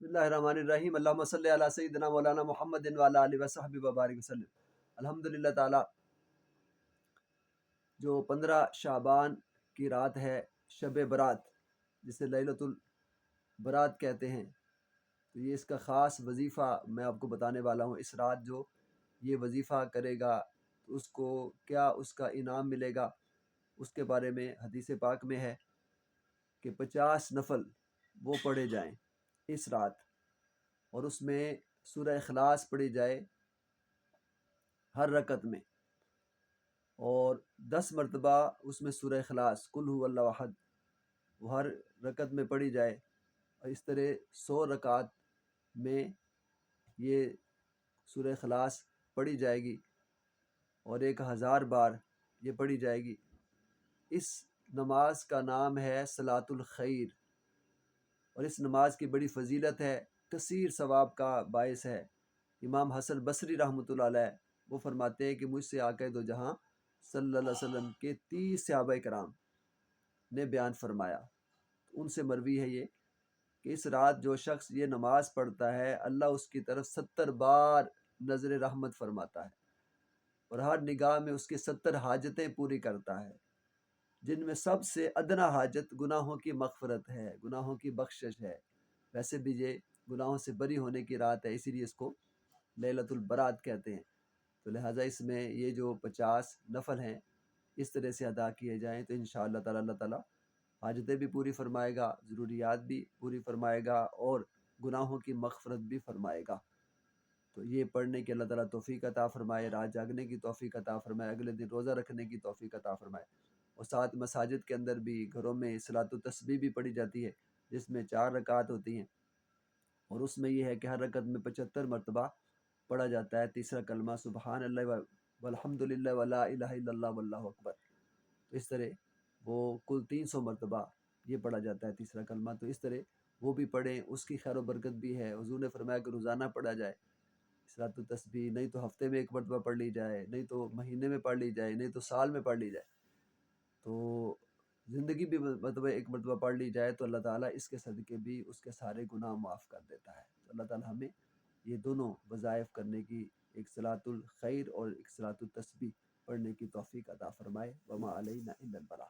بسم اللہ الرحمن الرحیم، اللہم صلی علی سیدنا مولانا محمد وعلی آلہ وصحبہ وبارک وسلم۔ الحمدللہ تعالی جو 15 شعبان کی رات ہے، شب برات، جسے لیلۃ البرات کہتے ہیں، تو یہ اس کا خاص وظیفہ میں آپ کو بتانے والا ہوں۔ اس رات جو یہ وظیفہ کرے گا تو اس کو کیا اس کا انعام ملے گا، اس کے بارے میں حدیث پاک میں ہے کہ 50 نفل وہ پڑھے جائیں اس رات، اور اس میں سورہ اخلاص پڑھی جائے ہر رکعت میں، اور 10 مرتبہ اس میں سورہ اخلاص قل هو اللہ احد وہ ہر رکعت میں پڑھی جائے، اور اس طرح 100 رکعت میں یہ سورہ اخلاص پڑھی جائے گی، اور 1000 بار یہ پڑھی جائے گی۔ اس نماز کا نام ہے صلاۃ الخیر، اور اس نماز کی بڑی فضیلت ہے، کثیر ثواب کا باعث ہے۔ امام حسن بصری رحمۃ اللہ علیہ وہ فرماتے ہیں کہ مجھ سے آقا دو جہاں صلی اللہ علیہ وسلم کے 30 صحابہ کرام نے بیان فرمایا، ان سے مروی ہے یہ کہ اس رات جو شخص یہ نماز پڑھتا ہے، اللہ اس کی طرف 70 بار نظر رحمت فرماتا ہے، اور ہر نگاہ میں اس کی 70 حاجتیں پوری کرتا ہے، جن میں سب سے ادنا حاجت گناہوں کی مغفرت ہے، گناہوں کی بخشش ہے۔ ویسے بھی یہ گناہوں سے بری ہونے کی رات ہے، اسی لیے اس کو لیلۃ البرات کہتے ہیں۔ تو لہٰذا اس میں یہ جو 50 نفل ہیں اس طرح سے ادا کیے جائیں تو انشاءاللہ تعالیٰ اللہ تعالیٰ حاجتیں بھی پوری فرمائے گا، ضروریات بھی پوری فرمائے گا، اور گناہوں کی مغفرت بھی فرمائے گا۔ تو یہ پڑھنے کی اللہ تعالیٰ توفیق عطا فرمائے، رات جاگنے کی توفیق عطا فرمائے، اگلے دن روزہ رکھنے کی توفیق عطا فرمائے، اور ساتھ مساجد کے اندر بھی، گھروں میں صلاۃ التسبیح بھی پڑھی جاتی ہے، جس میں 4 رکعت ہوتی ہیں، اور اس میں یہ ہے کہ ہر رکعت میں 75 مرتبہ پڑھا جاتا ہے تیسرا کلمہ سبحان اللہ والحمد للہ ولا الہ الا اللہ واللہ اکبر۔ تو اس طرح وہ کل 300 مرتبہ یہ پڑھا جاتا ہے تیسرا کلمہ، تو اس طرح وہ بھی پڑھیں، اس کی خیر و برکت بھی ہے۔ حضور نے فرمایا کہ روزانہ پڑھا جائے صلاۃ التسبیح، نہیں تو ہفتے میں 1 مرتبہ پڑھ لی جائے، نہیں تو مہینے میں پڑھ لی جائے، نہیں تو سال میں پڑھ لی جائے، تو زندگی بھی مطلب 1 مرتبہ پڑھ لی جائے تو اللہ تعالیٰ اس کے صدقے بھی اس کے سارے گناہ معاف کر دیتا ہے۔ تو اللہ تعالیٰ ہمیں یہ دونوں وظائف کرنے کی، ایک صلاۃ الخیر اور ایک صلاۃ التسبیح پڑھنے کی توفیق عطا فرمائے۔ وما علینا الا البلاغ۔